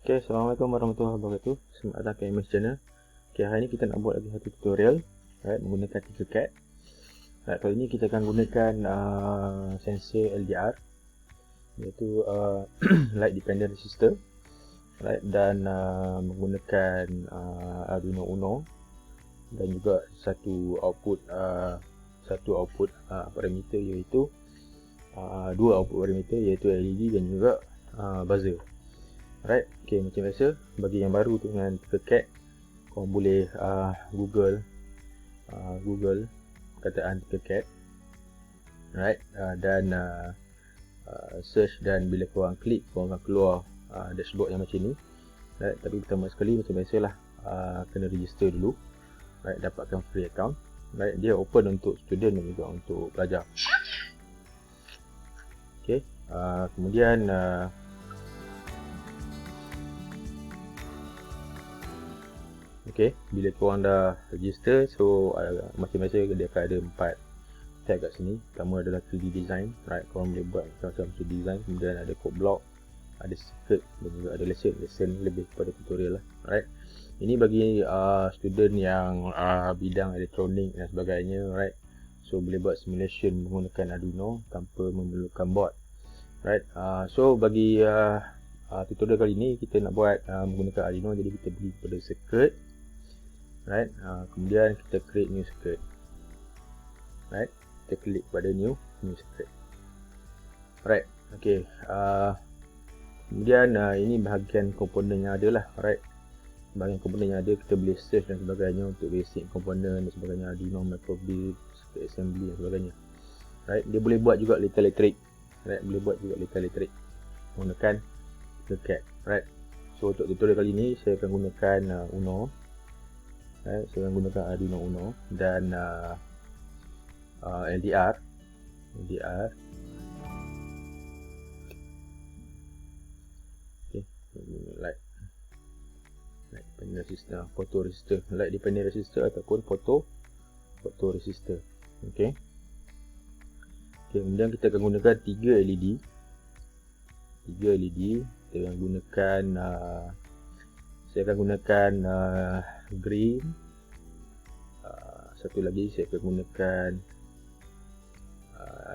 Okay, Assalamualaikum warahmatullahi wabarakatuh. Selamat datang ke MS Channel. Okay, hari ni kita nak buat lagi satu tutorial menggunakan Tinkercad. Kali ni kita akan gunakan sensor LDR, iaitu light dependent resistor, dan menggunakan Arduino Uno, dan juga satu output parameter, iaitu dua output parameter, iaitu LED dan juga buzzer. Alright, okay, macam biasa, bagi yang baru dengan Tinkercad, korang boleh Google kataan Tinkercad, alright, dan search, dan bila korang klik, korang akan keluar dashboard yang macam ni. Alright, tapi pertama sekali macam biasalah, kena register dulu, alright, dapatkan free account. Alright, dia open untuk student dan juga untuk pelajar. Okay, kemudian okay, bila korang dah register, so macam biasa dia akan ada 4 tab kat sini. Pertama adalah 3D design, right, korang boleh buat macam-macam 3D design. Kemudian ada code block, ada circuit, dan juga ada lesson lebih kepada tutorial lah, right. Ini bagi student yang bidang elektronik dan sebagainya, right. So boleh buat simulation menggunakan Arduino tanpa memerlukan board, right. So bagi tutorial kali ini kita nak buat menggunakan Arduino, jadi kita pergi kepada circuit, right. Kemudian kita create new circuit, right. Kita klik pada new circuit, right. Okay, kemudian ini bahagian komponen yang ada lah, right. Bahagian komponen yang ada, kita boleh search dan sebagainya untuk basic komponen dan sebagainya, Arduino, microbit, circuit assembly dan sebagainya, right. Dia boleh buat juga little electric, right. Boleh buat juga little electric menggunakan Tinkercad, right. So untuk tutorial kali ini saya akan gunakan Uno, right. Saya akan gunakan Arduino Uno dan LDR, okay. Light dependent resistor, photoresistor, light dependent resistor ataupun photoresistor, okay. Okay, kemudian kita akan gunakan 3 LED. Kita akan gunakan saya akan gunakan green, satu lagi saya akan gunakan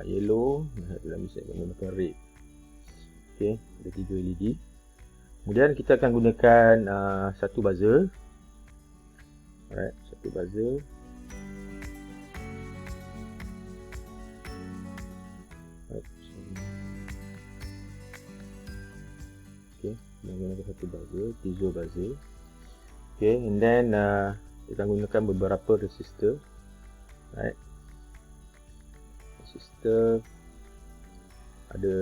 yellow, dan satu lagi saya akan gunakan red. Okay, ada 3 LED. Kemudian kita akan gunakan satu buzzer, alright, satu buzzer. Okay, menggunakan satu buzzer, piezo buzzer. Okay, and then kita akan gunakan beberapa resistor, right. Resistor ada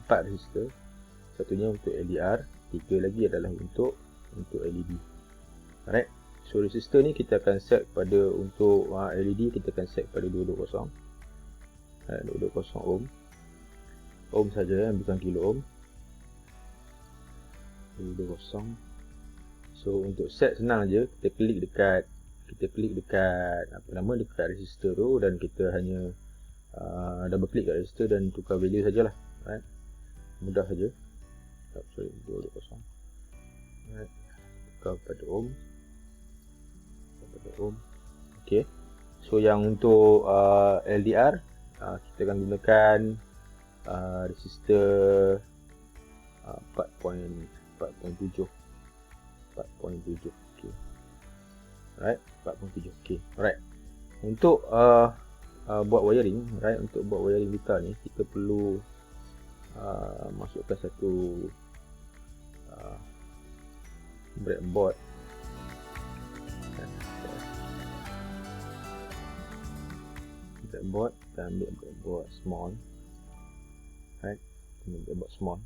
4 resistor. Satunya untuk LDR, 3 lagi adalah untuk LED, alright. So resistor ni kita akan set pada, untuk LED kita akan set pada 220, right, 220 ohm saja, bukan kilo ohm, 220. So untuk set senang aja, kita klik dekat dekat resistor tu, dan kita hanya double klik kat resistor dan tukar value sajalah, right. Mudah saja. 220, right. Tukar pada ohm, okay. So yang untuk LDR, kita akan gunakan resistor 4.7, okay. Right, 4.7, okay. Alright. Untuk buat wiring, right, untuk buat wiring kita ni, kita perlu masukkan satu breadboard. Kita ambil breadboard small, right. Breadboard small,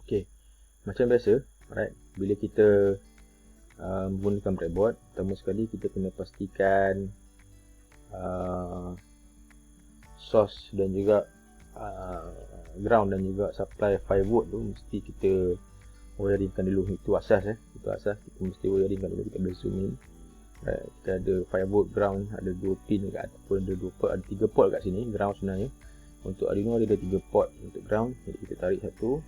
okay. Macam biasa, right, bila kita menggunakan breadboard, pertama sekali kita kena pastikan source dan juga ground dan juga supply 5 volt tu mesti kita wiringkan dulu. Itu asas, itu asas, kita mesti wiringkan dulu. Kita boleh zoom in, right. Kita ada 5 volt ground, ada 2 pin kat ataupun ada 2 port, ada 3 port kat sini ground sebenarnya. Untuk Arduino ada 3 port untuk ground, jadi kita tarik satu,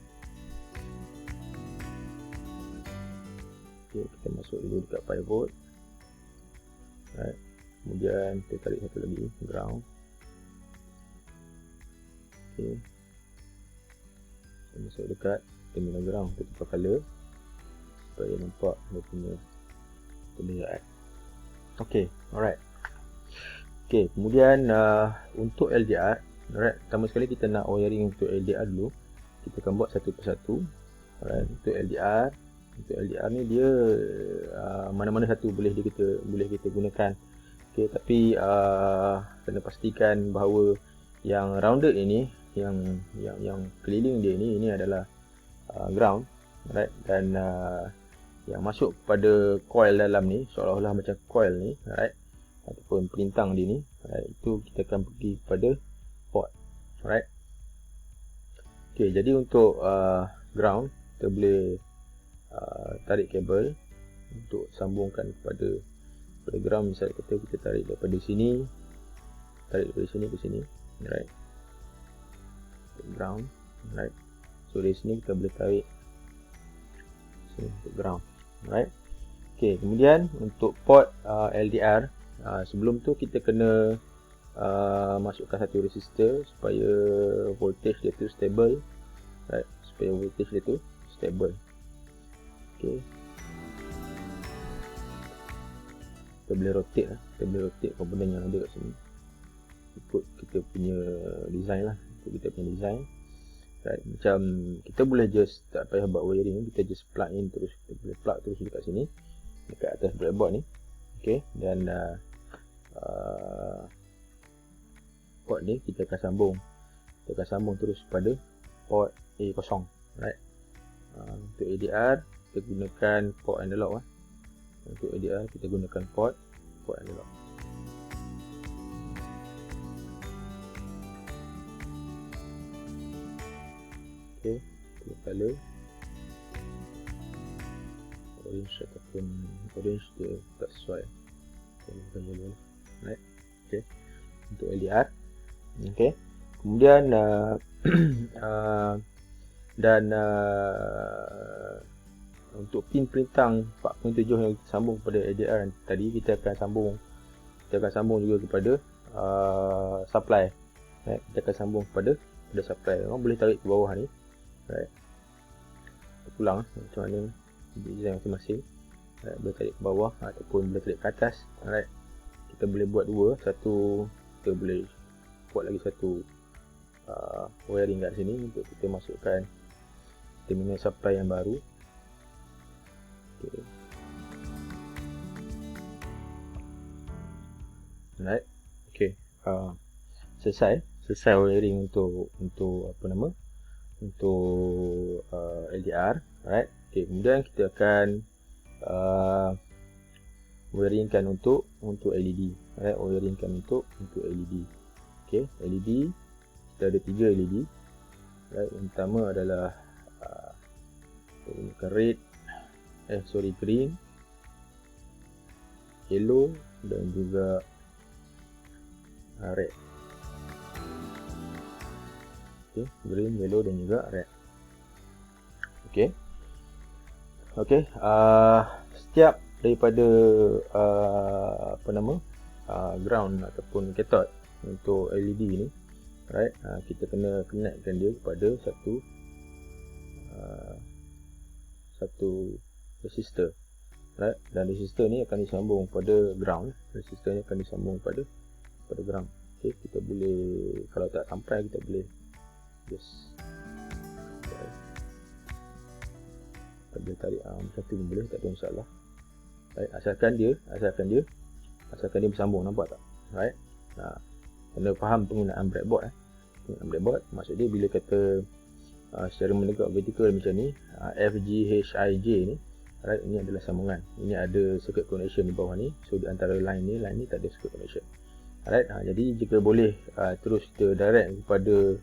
Okay, kita masuk dulu dekat pivot. Right. Kemudian kita tarik satu lagi, ground. Okay. Kita masuk dekat terminal ground, kita tukar color supaya nampak dia punya terlihat. Okay, alright. Okay, kemudian untuk LDR, alright, pertama sekali kita nak wiring untuk LDR dulu. Kita akan buat satu persatu. Alright, untuk LDR ni dia mana-mana satu boleh kita gunakan. Okay, tapi kena pastikan bahawa yang rounded ini, yang keliling dia ini adalah ground, alright, dan yang masuk pada coil dalam ni seolah-olah macam coil ni, alright, ataupun pelintang dia ni, alright, itu kita akan pergi pada port, alright. Okay, jadi untuk ground kita boleh tarik kabel untuk sambungkan kepada ground. Misal kata kita tarik daripada sini, ke sini, alright, ground, alright. So dari sini kita boleh tarik sini untuk ground, alright. Okay, kemudian untuk port LDR, sebelum tu kita kena masukkan satu resistor supaya voltage dia tu stable, right, Okay, kita boleh rotate komponen yang ada kat sini ikut kita punya design lah, right. Macam kita boleh just tak payah buat wiring, kita just plug in terus, kita boleh plug terus dekat sini, dekat atas breadboard ni. Okay, dan port ni kita akan sambung terus pada port A0, right. Untuk ADR kita gunakan port analog . Untuk ADR kita gunakan port analog. Okay, color orange ataupun orange dia tak sesuai, kita yellow, right. Okay, untuk LDR. Okay, kemudian untuk pin pelintang 4.7 yang kita sambung pada ADR tadi, kita akan sambung juga kepada supply, right. Kita akan sambung kepada supply. Orang boleh tarik ke bawah ni, right. Pulang macam mana design masing-masing, right. Boleh tarik ke bawah ataupun boleh tarik ke atas, right. Kita boleh buat dua, satu kita boleh buat lagi satu wiring kat sini untuk kita masukkan terminal supply yang baru. Okay. Alright. Okay. Selesai wiring untuk LDR, right. Okay, kemudian kita akan wiringkan untuk LED, right. Untuk LED. Okay, LED kita ada 3 LED, right. Yang pertama adalah green, yellow dan juga red. Okay, green, yellow dan juga red. Okay. Okay, setiap daripada ground ataupun cathode untuk LED ni, right, kita kena connectkan dia kepada satu resistor, right. Dan resistor ni akan disambung pada ground. Ground. Okay, kita boleh, kalau tak sampai kita boleh just kita boleh tarik satu pun boleh, tak ada masalah, right. Asalkan dia bersambung, nampak tak, right. Kena faham penggunaan breadboard. Breadboard maksud dia bila kata secara menegak vertikal macam ni, FGHIJ ni, right, ini adalah sambungan. Ini ada circuit connection di bawah ni. So di antara line ni tak ada circuit connection, right. Jadi jika boleh terus kita direct kepada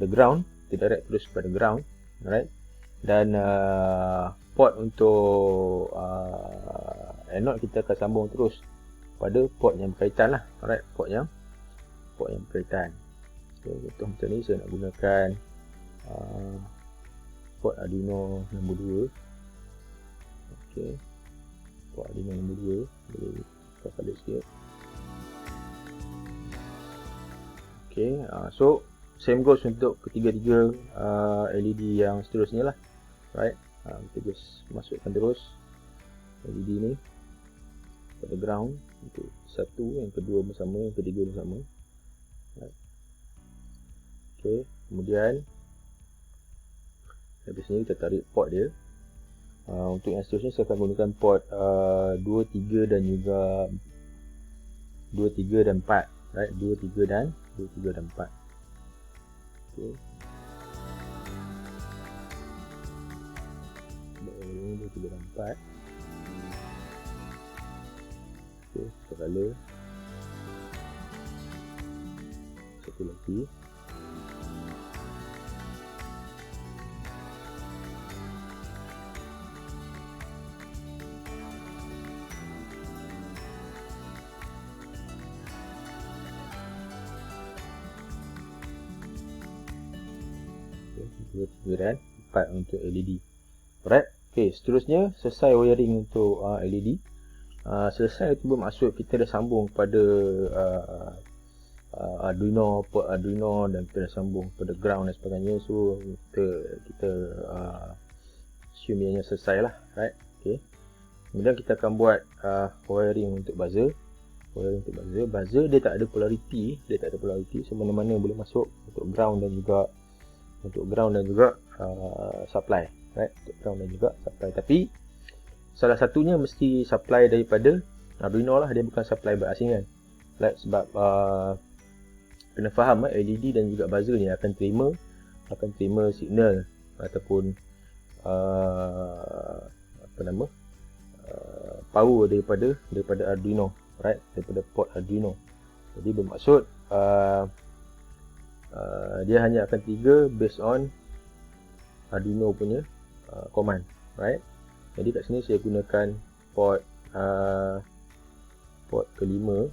ground, right. Dan port untuk anode kita akan sambung terus pada port yang berkaitan lah, right. Port yang berkaitan. Okay, contoh macam ni saya nak gunakan port Arduino nombor 2. Okay, port Arduino nombor 2 boleh tukar colour sikit. Okay, so same goes untuk ketiga-tiga LED yang seterusnya lah, right? Kita just masukkan terus LED ni pada ground untuk satu, yang kedua bersama, yang ketiga bersama, right? Okay, kemudian habis ni kita tarik port dia. Untuk yang seterusnya saya akan gunakan port 2, 3 dan juga 2, 3 dan 4, right? 2, 3 dan 4. Okay. 2, 3 dan 4. Okay, kita color. Satu lagi. Dan 4 untuk LED. Alright. Okay, seterusnya selesai wiring untuk LED. Selesai itu bermaksud kita dah sambung pada Arduino, port Arduino, dan kita dah sambung pada ground dan sebagainya. So kita assume ianya selesai lah, right? Okay. Kemudian kita akan buat wiring untuk buzzer. Wiring untuk buzzer. Buzzer dia tak ada polarity, so mana-mana boleh masuk untuk ground dan juga supply, right? Untuk ground dan juga supply. Tapi salah satunya mesti supply daripada Arduino lah, dia bukan supply berasingan, right? Sebab kena faham LED dan juga buzzer ni akan terima signal ataupun power daripada Arduino, right? Daripada port Arduino. Jadi bermaksud dia hanya akan trigger based on Arduino punya command, right? Jadi kat sini saya gunakan port kelima,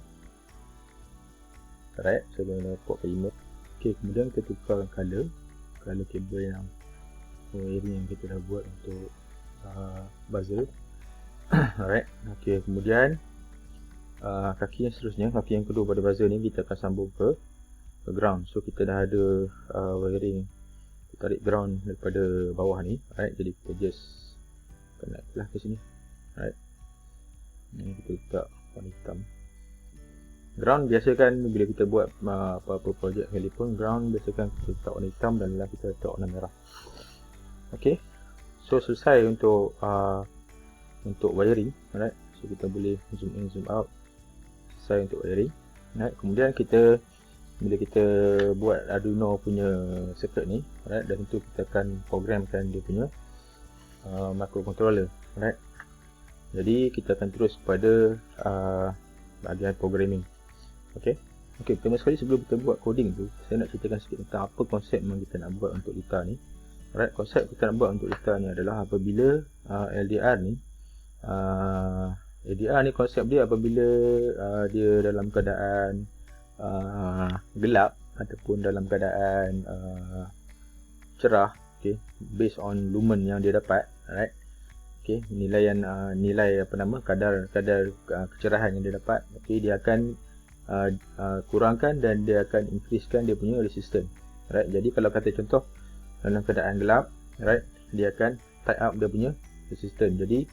right? Saya guna port kelima. Okay, kemudian kita tukar color kabel yang wiring yang kita dah buat untuk buzzer. Alright. Okay, kemudian kaki yang seterusnya, kaki yang kedua pada buzzer ni kita akan sambung ke ground. So kita dah ada wiring, kita tarik ground daripada bawah ni, right? Jadi kita just connect lah ke sini, right? Ni kita letak warna hitam. Ground biasa kan bila kita buat apa-apa projek sekalipun, ground biasa kan kita letak warna hitam dan dalam kita letak warna merah. Okay, so selesai untuk wiring, right? So kita boleh zoom in, zoom out. Selesai untuk wiring, right? Kemudian bila kita buat Arduino punya circuit ni, right, dan tentu kita akan programkan dia punya microcontroller, right. Jadi kita akan terus pada bahagian programming. Okay, pertama sekali sebelum kita buat coding tu, saya nak ceritakan sikit tentang apa konsep yang kita nak buat untuk Lita ni. Right, konsep kita nak buat untuk Lita ni adalah apabila LDR ni konsep dia apabila dia dalam keadaan gelap ataupun dalam keadaan cerah, okay, based on lumen yang dia dapat, right? Okay, kadar kecerahan yang dia dapat, okay, dia akan kurangkan dan dia akan increasekan dia punya resistance, right? Jadi kalau kata contoh dalam keadaan gelap, right, dia akan tie up dia punya resistance. Jadi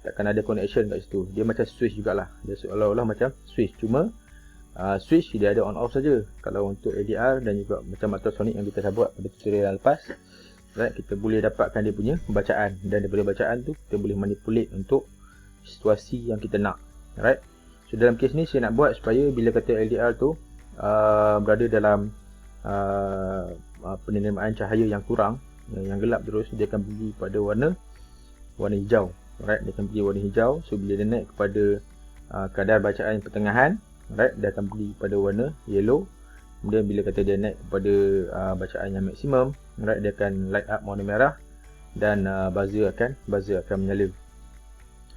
takkan ada connection kat situ. Dia macam switch jugalah. Dia seolah-olah macam switch, cuma switch dia ada on off saja. Kalau untuk ADR dan juga macam ultrasonic yang kita dah buat pada tutorial yang lepas, right, kita boleh dapatkan dia punya bacaan, dan daripada bacaan tu kita boleh manipulate untuk situasi yang kita nak, right. So dalam kes ni saya nak buat supaya bila kata LDR tu berada dalam penerimaan cahaya yang kurang, yang gelap terus, dia akan pergi pada warna hijau, right. Dia akan pergi warna hijau. So bila dia naik kepada kadar bacaan pertengahan, right, dia akan pergi pada warna yellow. Kemudian bila kata dia naik kepada bacaan yang maksimum, right, dia akan light up warna merah dan buzzer akan menyala.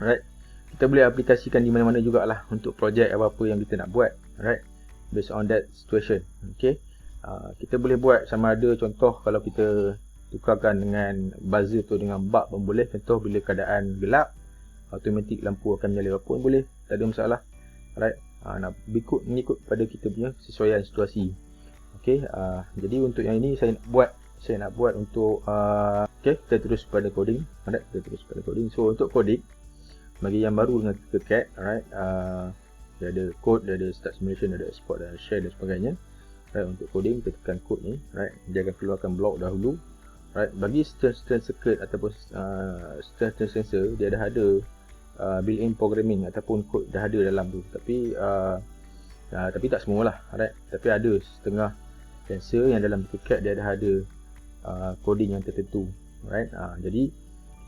Right. Kita boleh aplikasikan di mana-mana jugalah untuk projek apa-apa yang kita nak buat, right, based on that situation. Okay. Kita boleh buat sama ada contoh kalau kita tukarkan dengan buzzer tu dengan bulb pun boleh. Contoh bila keadaan gelap, automatic lampu akan menyala pun boleh, tak ada masalah. Alright, nak mengikut pada kita punya sesuaian situasi. Okey, jadi untuk yang ini saya nak buat untuk okey, kita terus pada coding. Alright, kita terus pada coding. So untuk coding bagi yang baru dengan KiCad, alright, dia ada code, dia ada start simulation, dia ada export, dia ada share dan sebagainya. Right, untuk coding kita tekan code ni, right, dia akan keluarkan blok dahulu. Right, bagi certain circuit ataupun certain sensor, dia dah ada built-in programming ataupun code dah ada dalam tu. Tapi tak semualah, right. Tapi ada setengah sensor yang dalam KiCad dia dah ada coding yang tertentu, right. Jadi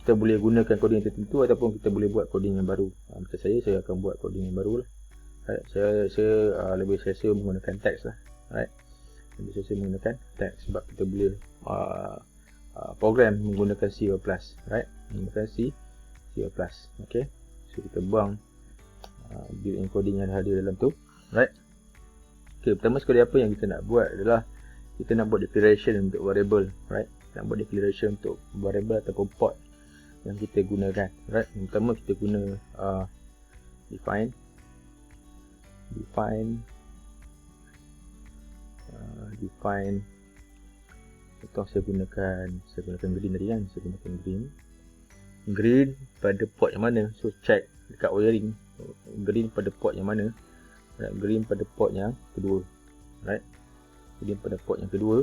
kita boleh gunakan coding yang tertentu ataupun kita boleh buat coding yang baru. Macam saya akan buat coding yang baru lah. Right, saya lebih selesa menggunakan teks lah. Right, lebih selesa menggunakan teks sebab kita boleh program menggunakan C++, right, menggunakan C++. Okay, so kita buang built-in coding yang ada dalam tu, right. Okay, pertama sekali apa yang kita nak buat adalah kita nak buat declaration untuk variable, right. Nak buat declaration untuk variable ataupun port yang kita gunakan, right. Pertama kita guna define contoh saya gunakan green tadi kan, saya gunakan green pada port yang mana. So check dekat wiring, green pada port yang mana, right. Green pada port yang kedua, right. Green pada port yang kedua,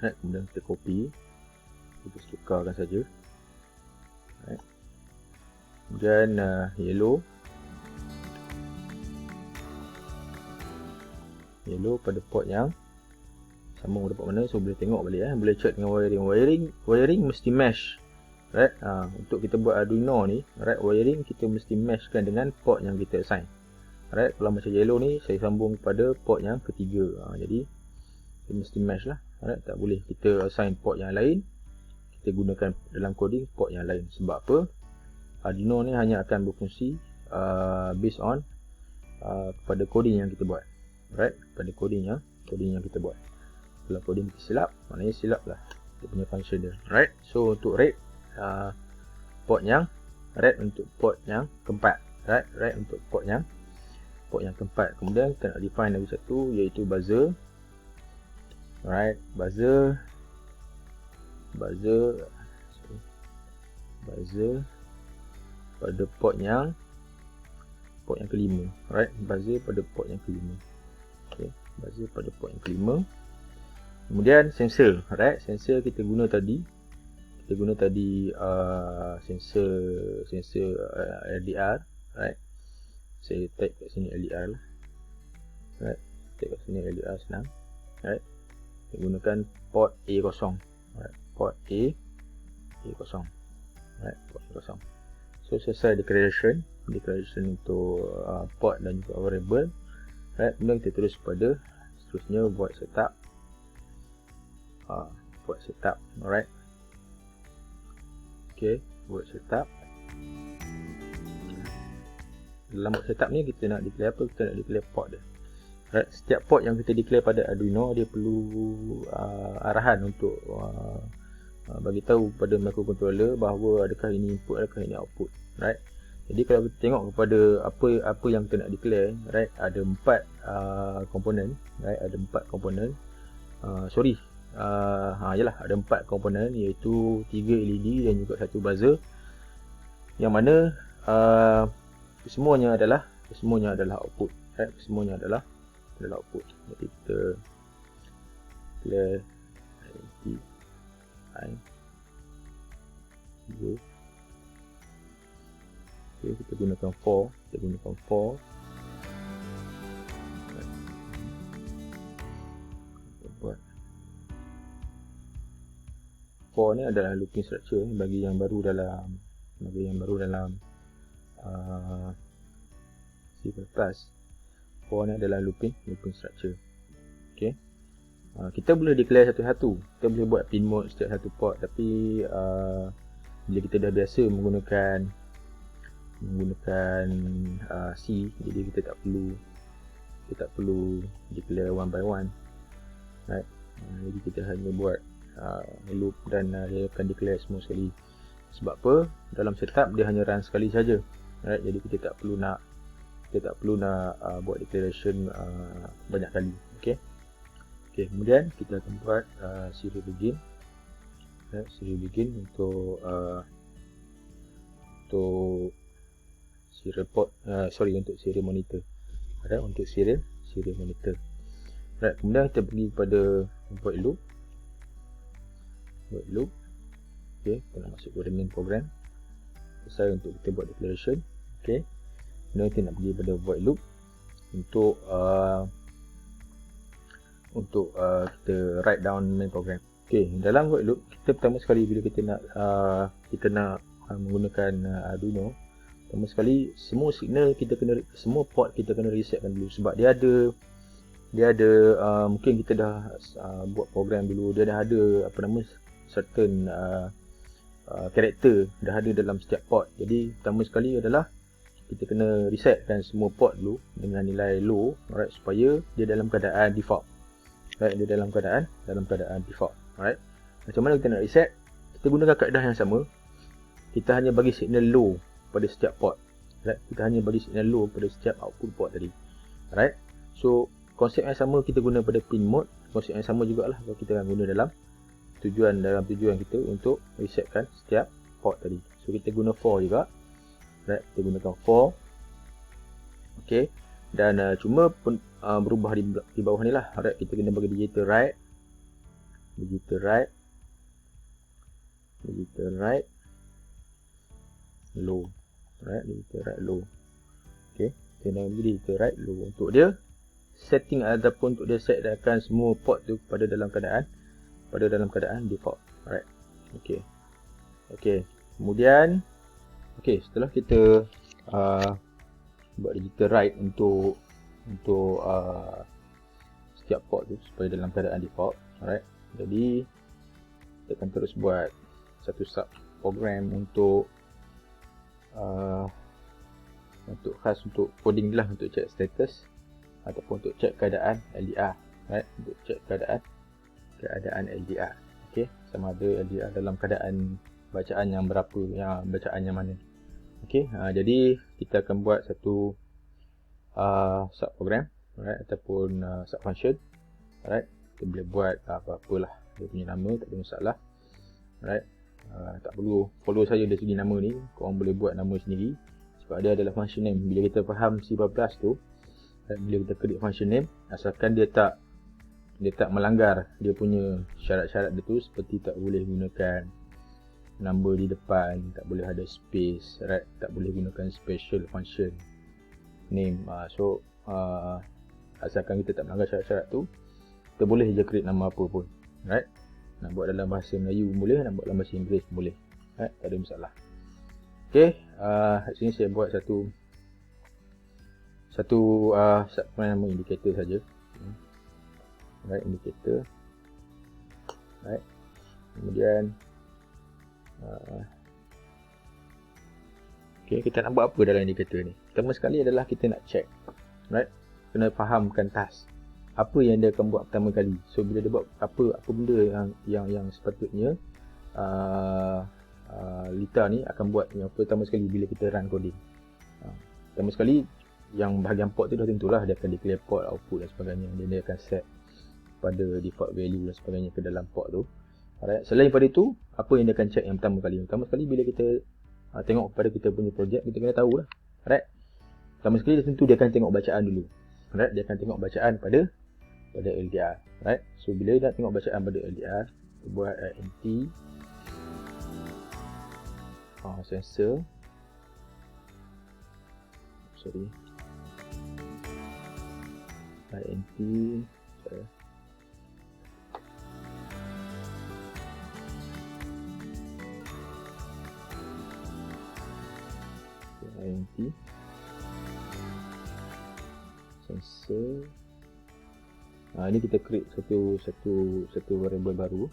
right. Kemudian kita copy, kita tukarkan saja, right. Kemudian yellow pada port yang sambung pada port mana. So boleh tengok balik, boleh check dengan wiring mesti mesh, right. Untuk kita buat Arduino ni, right, wiring kita mesti meshkan dengan port yang kita assign, right. Kalau macam yellow ni saya sambung pada port yang ketiga, jadi kita mesti mesh lah, right. Tak boleh kita assign port yang lain, kita gunakan dalam coding port yang lain. Sebab apa? Arduino ni hanya akan berfungsi based on kepada coding yang kita buat, right, pada coding yang kita buat. Kalau coding kita silap, maknanya silap lah dia punya function dia, right. So untuk rate port yang untuk port yang keempat, right, untuk port yang keempat. Kemudian kita nak define lagi satu, iaitu buzzer, right. Buzzer pada port yang kelima, right. Buzzer pada port yang kelima. Okay, buzzer pada port yang kelima. Kemudian sensor, right. Sensor kita guna tadi sensor LDR, right. Saya type kat sini LDR lah, right. Type kat sini LDR senang, right. Kita gunakan port A0, right. Port A0, right. Port A0. So selesai declaration untuk port dan juga variable, right. Kemudian kita terus pada seterusnya void setup, alright. Okay, void setup. Dalam void setup ni kita nak declare apa? Kita nak declare port dia, right. Setiap port yang kita declare pada Arduino dia perlu arahan untuk bagi tahu pada microcontroller bahawa adakah ini input, adakah ini output, right. Jadi kalau kita tengok kepada apa yang kita nak declare, right, ada 4 komponen, right, ada 4 komponen. Ada 4 komponen, iaitu 3 LED dan juga 1 buzzer, yang mana semuanya adalah output, right. Semuanya adalah output. Jadi kita clear kita gunakan 4, buat 4 ni adalah looping structure bagi yang baru dalam C++. 4 ni adalah looping structure. Okay. Kita boleh declare satu-satu, kita boleh buat pin mode setiap satu port, tapi bila kita dah biasa menggunakan C, jadi kita tak perlu declare one by one, right. Jadi kita hanya buat loop dan dia akan declare semua sekali. Sebab apa? Dalam setup dia hanya run sekali saja. Right? Jadi kita tak perlu nak buat declaration banyak kali. Okey. Kemudian kita akan buat serial begin. Serial begin untuk serial port, untuk serial monitor. Untuk serial monitor. Right, kemudian kita pergi kepada void loop. Okey, kita nak masuk kepada main program. Selesai untuk kita buat declaration. Okey. Kemudian kita nak pergi pada void loop untuk kita write down main program. Okey, dalam void loop kita pertama sekali bila kita nak menggunakan Arduino, pertama sekali semua signal semua port kita kena resetkan dulu, sebab dia ada mungkin kita dah buat program dulu, dia dah ada certain karakter dah ada dalam setiap port. Jadi pertama sekali adalah kita kena resetkan semua port dulu dengan nilai low, alright, supaya dia dalam keadaan default. Right, dia dalam keadaan default. Alright. Macam mana kita nak reset? Kita gunakan kaedah yang sama. Kita hanya bagi signal low pada setiap port. Right? Kita hanya bagi signal low pada setiap output port tadi. Alright. So konsep yang sama kita guna pada pin mode. Konsep yang sama jugalah kalau kita akan guna dalam tujuan kita untuk resetkan setiap port tadi. So kita guna for juga. Right? Kita gunakan for. Okey. Dan cuma berubah di bawah ni lah. Alright, kita kena bagi digital right low. Alright, digital right low. Okey, kena bagi digital right low. Untuk dia setting ataupun untuk dia setkan semua port tu pada dalam keadaan default. Alright. Okey. Kemudian setelah kita buat digital right untuk setiap port tu supaya dalam keadaan default. Alright. Jadi kita akan terus buat satu sub program untuk khas untuk coding lah, untuk check status ataupun untuk check keadaan LDR. Right. Untuk check keadaan LDR. Okey, sama ada LDR dalam keadaan bacaan yang berapa, yang bacaan yang mana. Okey, jadi kita akan buat satu sub program, alright, ataupun sub function. Alright, kita boleh buat apa-apalah dia punya nama, tak ada masalah. Alright, tak perlu follow saja dari segi nama ni, korang boleh buat nama sendiri sebab dia adalah function name. Bila kita faham C++ tu, bila kita create function name, asalkan dia tak melanggar dia punya syarat-syarat dia tu, seperti tak boleh gunakan number di depan, tak boleh ada space, right? Tak boleh gunakan special function name. So asalkan kita tak melanggar syarat-syarat tu, kita boleh je create nama apa pun, right? Nak buat dalam bahasa Melayu pun boleh, nak buat dalam bahasa Inggeris pun boleh, right? Tak ada masalah. Okay, kat sini saya buat satu nama indicator saja. Right, indicator. Right. Kemudian okay, kita nak buat apa dalam indicator ni? Pertama sekali adalah kita nak check, right? Kena fahamkan task apa yang dia akan buat pertama kali. So bila dia buat apa benda yang sepatutnya Lita ni akan buat yang pertama sekali bila kita run coding. Pertama sekali yang bahagian port tu dah tentulah dia akan declare port, output dan sebagainya. Dia akan set pada default value dan sebagainya ke dalam port tu. Alright. Selain pada itu, apa yang dia akan check yang pertama kali? Pertama sekali bila kita tengok kepada kita punya projek, kita kena tahu lah. Alright. Pertama sekali tentu dia akan tengok bacaan dulu. Alright. Dia akan tengok bacaan pada LDR. Alright. So bila dia tengok bacaan pada LDR, kita buat int sensor. Sorry. int int sensor. Ini kita create satu variable baru,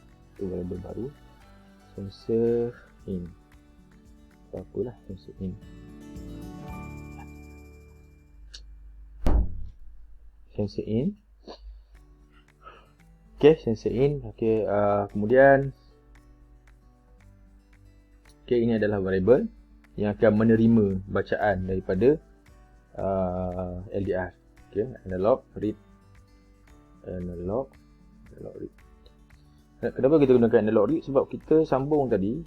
sensor in. Apalah sensor in. Sensor in. Okey, sensor in. Okey, kemudian Okay, ini adalah variable yang akan menerima bacaan daripada LDR. Okay, analog read. Analog read. Kenapa kita gunakan analog read? Sebab kita sambung tadi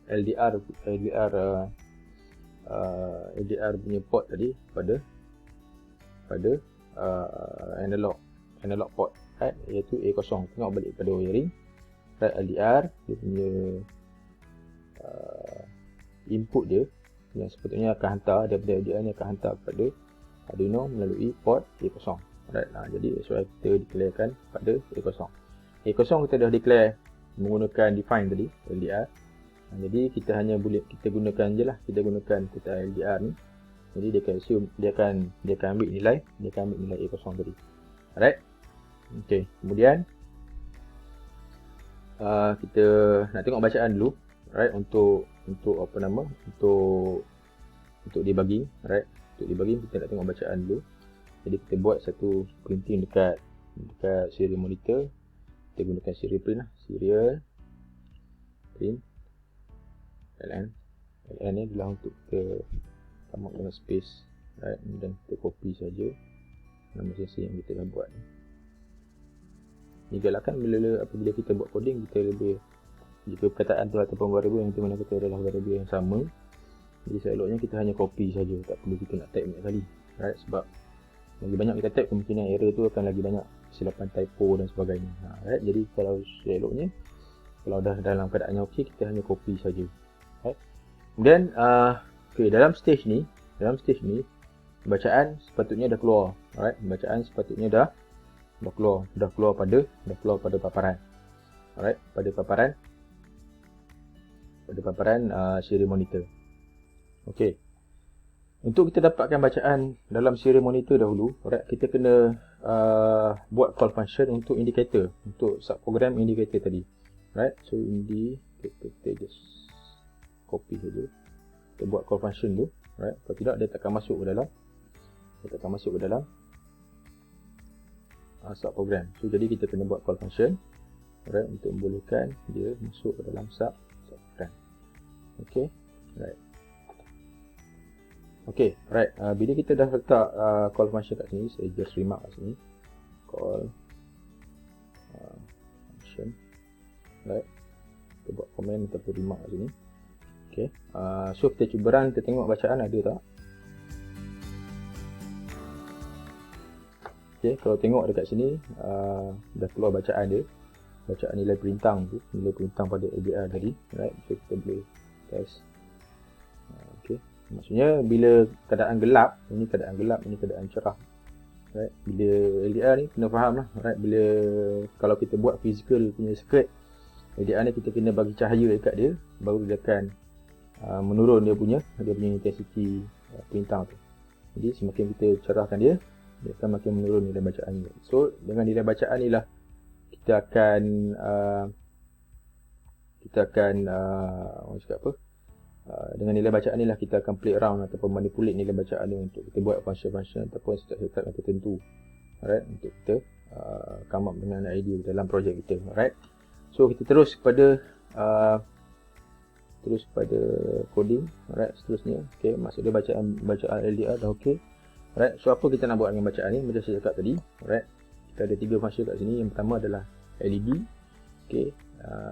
LDR punya port tadi pada analog port, right? Iaitu A0. Tengok balik pada wiring, right? LDR dia punya input dia yang sepatutnya akan hantar daripada LDR ni akan hantar kepada Arduino melalui port A0, right? Jadi that's why kita declarekan pada A0. A0 kita dah declare menggunakan define tadi LDR. Jadi kita hanya boleh kita gunakan je lah, kita gunakan kota LDR ni. Jadi dia akan assume dia akan ambil nilai A0 tadi. Alright. Okey, kemudian kita nak tengok bacaan dulu, right? Untuk debuging, right? Untuk debugging kita nak tengok bacaan dulu. Jadi kita buat satu printing dekat serial monitor. Kita gunakan serial print lah, serial print ln ni adalah untuk kita come up dengan space, right? Dan kita copy saja nama sesi yang kita dah buat ni. Ni galakkan apabila kita buat coding, kita lebih, jika perkataan tu ataupun variable yang kita guna kita adalah variable yang sama, jadi seeloknya kita hanya copy saja, tak perlu kita nak type banyak kali, right? Sebab lagi banyak kita type, kemungkinan error tu akan lagi banyak, kesilapan typo dan sebagainya, right? Jadi kalau seeloknya, kalau dah dalam keadaannya okey, kita hanya copy saja, right? Kemudian okay, dalam stage ni bacaan sepatutnya dah keluar, right? Bacaan sepatutnya dah keluar pada paparan, alright, pada paparan serial monitor. Okey, untuk kita dapatkan bacaan dalam serial monitor dahulu, alright, kita kena buat call function untuk indicator, untuk subprogram indicator tadi, right? So kita just copy saja, kita buat call function dulu, right? Kalau tidak dia takkan masuk ke dalam subprogram. So jadi kita kena buat call function, right, untuk membolehkan dia masuk ke dalam subprogram. Okey, right. Okey, right. Bila kita dah letak call function kat sini, saya just remark kat sini, call function, right. Kita buat komen ataupun remark kat sini. Okey, so kita cuba run, kita tengok bacaan ada tak. Okay, kalau tengok dekat sini dah keluar bacaan dia, bacaan nilai perintang tu, nilai perintang pada LDR tadi, right? So kita boleh test. Okay, maksudnya bila keadaan gelap, ini keadaan cerah, right? Bila LDR ni kena faham lah, right? Bila kalau kita buat physical punya circuit, LDR ni kita kena bagi cahaya dekat dia, baru dia akan menurun dia punya intensity perintang tu. Jadi semakin kita cerahkan dia akan makin menurun nilai bacaan ni. So dengan nilai bacaan ni lah kita akan dengan nilai bacaan ni lah kita akan play around ataupun manipulate nilai bacaan ni untuk kita buat function ataupun setup yang tertentu, alright, untuk kita come up dengan idea dalam projek kita, alright. So kita terus kepada coding, alright, seterusnya. Okay, maksud dia bacaan LDR dah okey. Alright, so apa kita nak buat dengan bacaan ni? Macam saya cakap tadi, alright, kita ada 3 function kat sini. Yang pertama adalah LED. Okey,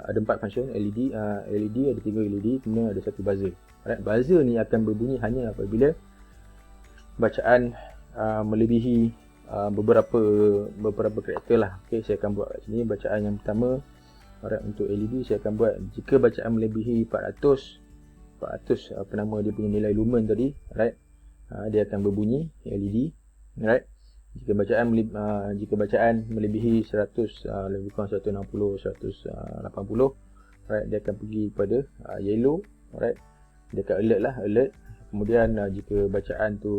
ada 4 function LED. LED ada 3 LED, kemudian ada 1 buzzer. Alright, buzzer ni akan berbunyi hanya apabila bacaan melebihi beberapa karakter lah. Okey, saya akan buat kat sini bacaan yang pertama. Alright, untuk LED saya akan buat jika bacaan melebihi 400 dia punya nilai lumen tadi, alright, dia akan berbunyi LED, right? Jika bacaan melebihi 100, lebih kurang 160, 180, right, dia akan pergi pada yellow, right? Dia akan alert. Kemudian jika bacaan tu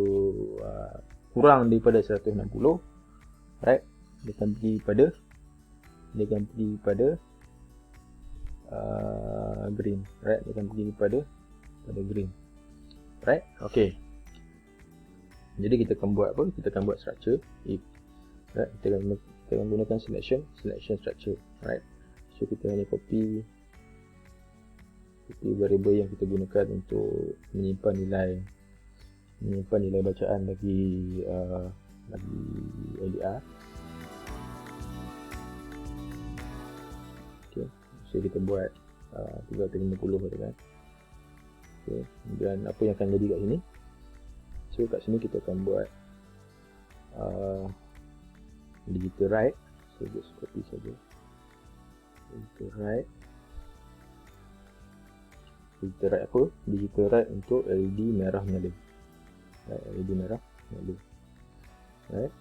kurang daripada 160, right, dia akan pergi pada green, right? Dia akan pergi pada green, right? Okey. Jadi kita akan buat apa? Kita akan buat structure if, right? Kita akan gunakan selection structure, right? So kita hanya copy variable yang kita gunakan untuk menyimpan nilai bacaan bagi LDR. Okay. So kita buat 350 kan. Okay. Dan apa yang akan jadi kat sini? So kat sini kita akan buat digital write. So just copy saja. Digital write apa? Digital write untuk LED merah menyala. LED merah menyala.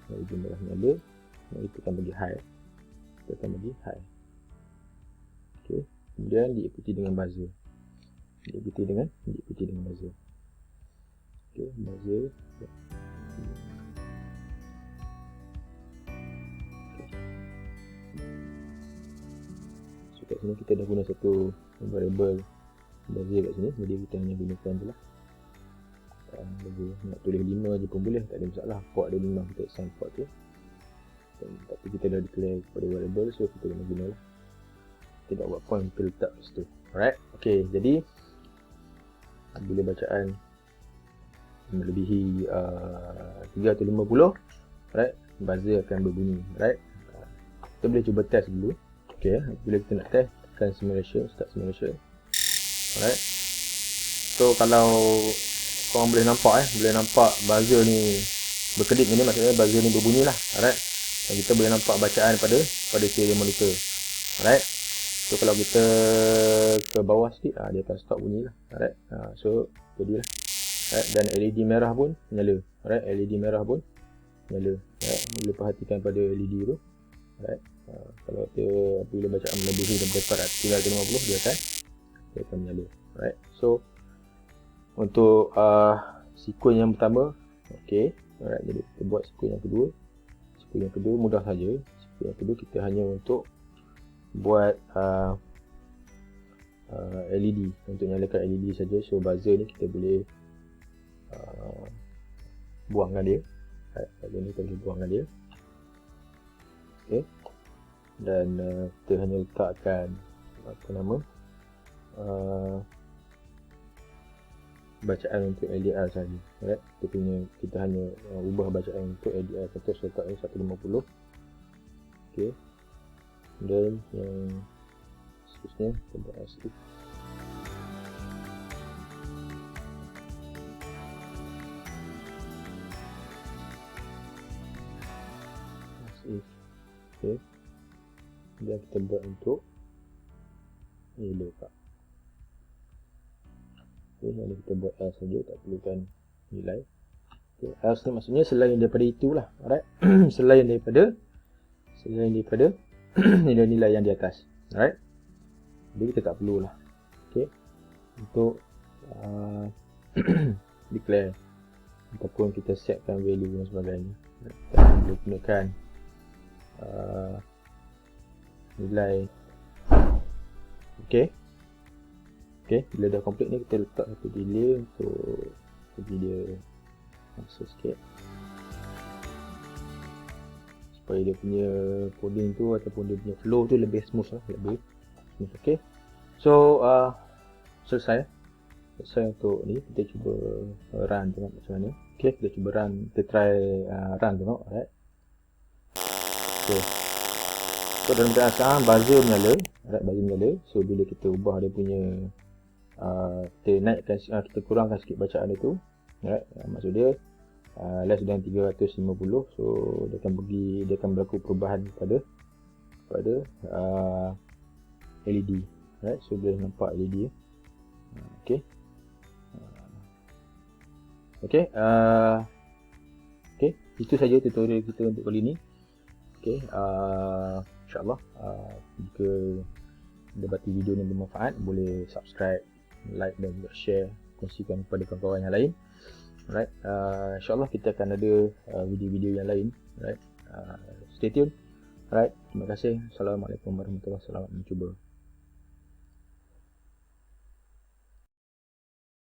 LED merah menyala. Kita akan bagi high. Okay. Kemudian diikuti dengan buzzer. Diikuti dengan buzzer. Okay, buzzer. So kat sini kita dah guna satu variable buzzer kat sini, jadi kita hanya gunakan je lah. Nak tulis 5 je pun boleh, tak ada masalah. Port ada 5, kita assign port tu. Tapi kita dah declare kepada variable, so kita kena guna lah. Kita nak buat point, kita letak kat situ. Alright, okay, jadi bila bacaan melebihi 3 atau 50, right, buzzer akan berbunyi, right. Kita boleh cuba test dulu. Okay, bila kita nak test, tekan simulation, start simulation. Alright. So kalau korang boleh nampak buzzer ni berkedip ni, maksudnya buzzer ni berbunyi lah. Alright. Dan kita boleh nampak bacaan pada serial monitor. Alright. So kalau kita ke bawah sikit, dia akan stop bunyi lah. Alright. So jadilah. Alright. Dan LED merah pun nyala. Alright. LED merah pun nyala. Alright. Bila perhatikan pada LED tu. Alright. Kalau bila bacaan melebihi daripada 350, dia akan menyala. Alright. So untuk sequence yang pertama, okey. Alright, jadi kita buat sequence yang kedua. Sequence yang kedua mudah saja. Sequence yang kedua kita hanya untuk buat LED, untuk nyalakan LED saja. So buzzer ni kita boleh buangkan dia. Alright, buzzer ni kita boleh buangkan dia. Okey. Dan kita hanya letakkan bacaan untuk LDR saja. Alright, kita hanya ubah bacaan untuk LDR. Kita letak 150. Okey. Dan yang seterusnya kita buat as if. Okey. Dan kita buat untuk ini Pak. Okay, yang kita buat else saja, tak perlukan nilai. Okay, else ni maksudnya selain daripada itulah. Alright. selain daripada nilai-nilai yang di atas. Alright. Jadi kita tak perlulah. Okay. Untuk declare ataupun kita setkan value dan sebagainya. Kita boleh gunakan nilai. Okay. Okay, bila dah complete ni kita letak satu delay untuk bagi dia masa sikit supaya dia punya coding tu ataupun dia punya flow tu lebih smooth lah, lebih smooth. Okay, so selesai untuk ni. Kita cuba run tengok macam mana. Okay, kita cuba run, kita try run tengok. Alright. Okay, so dalam keadaan buzzer menyala. Alright, buzzer menyala. So bila kita ubah dia punya kita naikkan, kita kurangkan sikit bacaan dia tu. Alright, maksud dia less than 350. So dia akan berlaku perubahan pada LED. Alright, so boleh nampak LED ya. Okay. Okay, okay, itu saja tutorial kita untuk kali ni. Okay, insyaAllah jika dapati video ni bermanfaat, boleh subscribe, like dan juga share, kongsikan kepada kawan-kawan yang lain. Alright, insyaAllah kita akan ada video-video yang lain. Alright, stay tune. Alright, terima kasih. Assalamualaikum warahmatullahi wabarakatuh. Selamat mencuba.